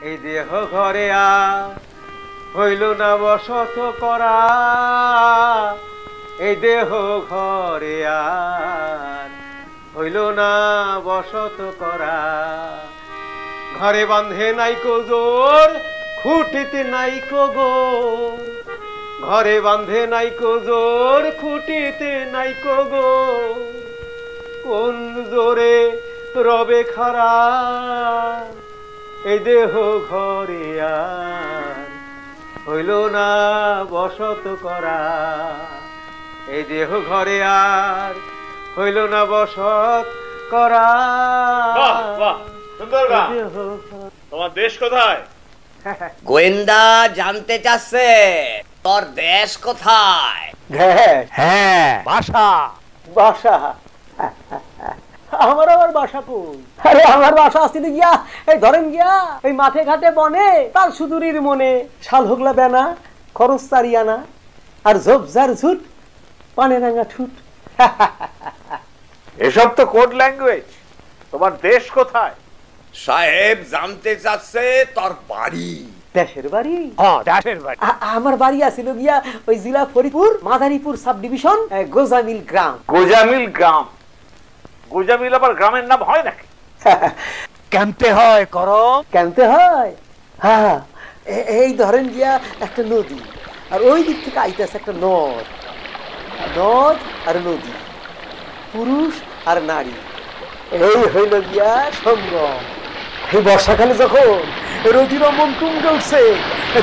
এই দেহ ঘরে হইল না বসত করা, এই দেহ ঘরে হইল না বসত করা। ঘরে বাঁধে নাইকো জোর, খুঁটিতে নাইকো গোর। ঘরে বাঁধে নাইকো জোর, খুঁটিতে নাইকো গোর। কোন জোরে রবে খারা, এই দেহ ঘরে হইল না বসত করা। এই দেহ ঘরে হইল না বসত করা। তোমার দেশ কোথায়? গোয়েন্দা জানতে চাচ্ছে তোর দেশ কোথায়। হ্যাঁ, বাসা। বাসা? আমার আবার বাসা কই? আরে আমার বাসা আসতে গিয়া এই ধরেন গিয়া এই মাঠে ঘাটে বনে, তার সুদূরের মনে শাল হোগলা বেনা, খরচ তারিয়ানা, আর ঝোপঝার ঝুট, পানে রাঙা ঠুট। এসব তো কোড ল্যাঙ্গুয়েজ। তোমার দেশ কোথায়? সাহেব জানতে চাচ্ছে তোর বাড়ি। দেশের বাড়ি? দেশের বাড়ি। আমার বাড়ি আছিল গিয়া ওই জেলা ফরিদপুর, মাদারীপুর সাব ডিভিশন, গোজামিল গ্রাম। গোজামিল গ্রাম? গোজামিল আবার গ্রামের নাম হয় নাকি? কেমতে হয় করম? কেমতে হয়? হ্যাঁ, এই ধরেন গিয়া একটা নদী, আর ওই দিক থেকে আইতেছে একটা নদ। নদ আর নদী, পুরুষ আর নারী, এই হইল গিয়া সঙ্গম। এই বর্ষাকালে যখন রোদির মন তুমকে উঠছে,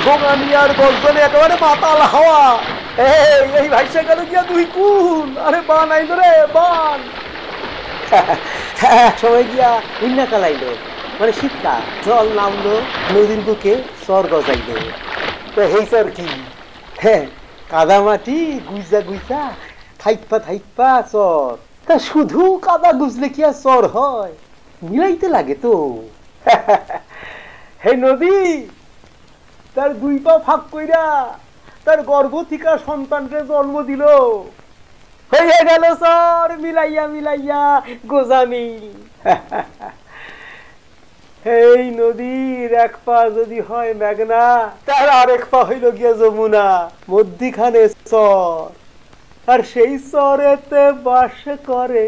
গোগামিয়ার গর্জনে একেবারে মাতাল হাওয়া, এই ভাইসা গেল গিয়া দুই কুল। আরে বান আইলো রে বান। এক সময় গিয়া উন্না কালাইলো, মানে শীতকাল, জল নামলো নদীর বুকে, চর গজাইলো। তো এই চর কি? হ্যাঁ, কাদা মাটি গুইজা গুইজা থাইপা থাইপা চর। তা শুধু কাদা গুজলে কি আর চর হয়? মিলাইতে লাগে তো। হে নদী তার দুই পা ফাঁক কইরা তার গর্ভ থিকা সন্তানকে জন্ম দিল, হয়ে গেল চর মিলাইয়া মিলাইয়া গোজামিল। এই নদীর এক পা যদি হয় মেঘনা, তার আরেক পা হইল গিয়া যমুনা, মধ্যিখানে চর। আর সেই চরেতে বাস করে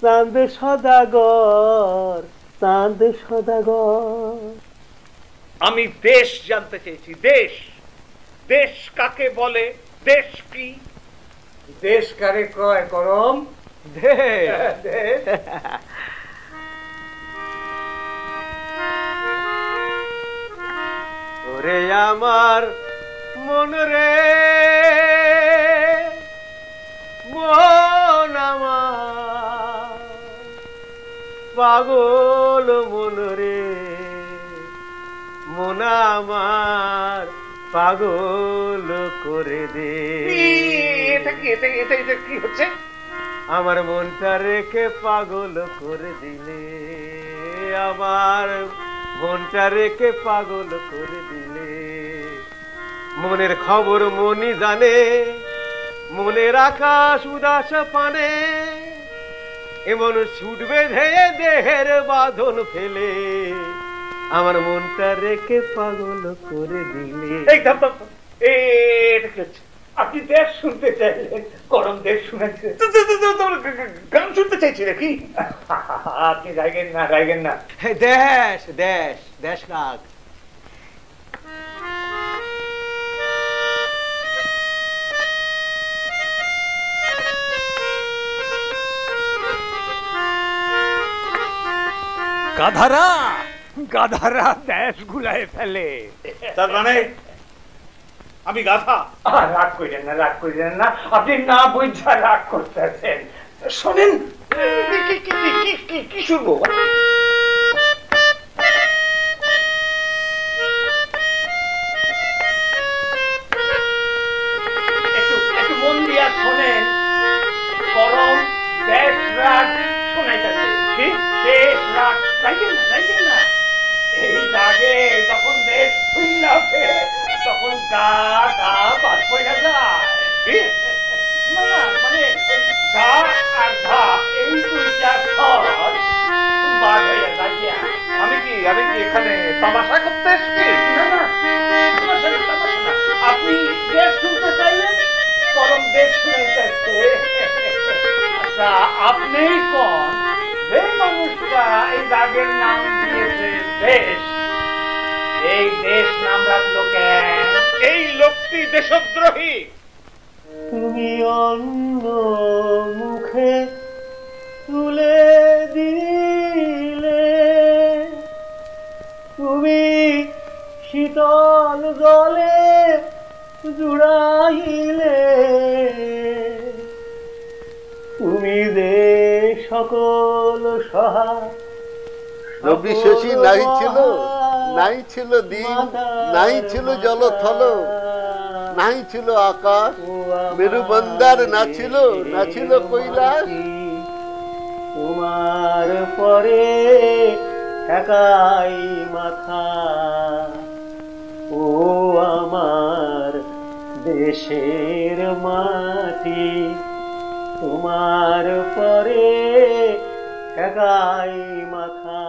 চাঁদ সদাগর, চাঁদ সদাগর। আমি দেশ জানতে চেয়েছি। দেশ, দেশ কাকে বলে? দেশ কি? দেশ কারে কয় করম? দেশ। ওরে আমার মন রে, মন আমার পাগল মন রে, মন আমার পাগল করে দে। এটা কি হচ্ছে? আমার মনটা রেখে পাগল করে দিলে, আমার মনটা রেখে পাগল করে দিলে। মনের খবর মনি জানে, মনের আকাশ উদাস পানে, এমন ছুটবে ধেয়ে দেহের বাঁধন ফেলে, আমার মনটা রেখে পাগল করে দিলে। আপনি দেশ শুনতে চাইলেন, করম দেশ শুনেছে, গান শুনতে চাইছি নাকি? আপনি গাইবেন না, গাইবেন না। দেশ দেশ দেশ রাগ। গাধারা গাধারা দেশ গুলায় ফেলে। তার মানে আমি গাধা? রাগ করেন না, রাগ করেন না, আপনি না বুঝা রাগ করতেছেন। শোনেন, কি শুনবো? একটু মন দিয়া শোনেন। করম দেশ রাগ শোনাইতেছে। কি দেশ রাগ? যাইবেন না, যাইবেন না। এই রাগে যখন দেশ খুললা ফেরে, তখন গা গা বাদ পড়ে যায়। না না, মানে গা আর ঘা এই দুইটা বার হয়ে যাইয়া। আমি কি এখানে তামাশা করতে এসেছি? না না, তামাশা না, তামাশা না। আপনি দেশ শুনতে চাইলেন, করম দেশ শুনাইতেছে। আচ্ছা, আপনি কোন যে মানুষটা এই রাগের নাম দিয়েছে দেশ, এই দেশ নাম রাখলো কেন? এই লোকটি দেশদ্রোহী। তুমি অন্য মুখে তুলে দিলে, তুমি শীতল জলে জুড়াইলে, তুমি যে সকল সহায় রবি শশী নাই ছিল দিন, নাই ছিল জলথল, নাই ছিল আকাশ, মেরুবন্দার না ছিল কৈলাস। তোমার পরে একাই মাথা, ও আমার দেশের মাটি, তোমার পরে একাই মাথা।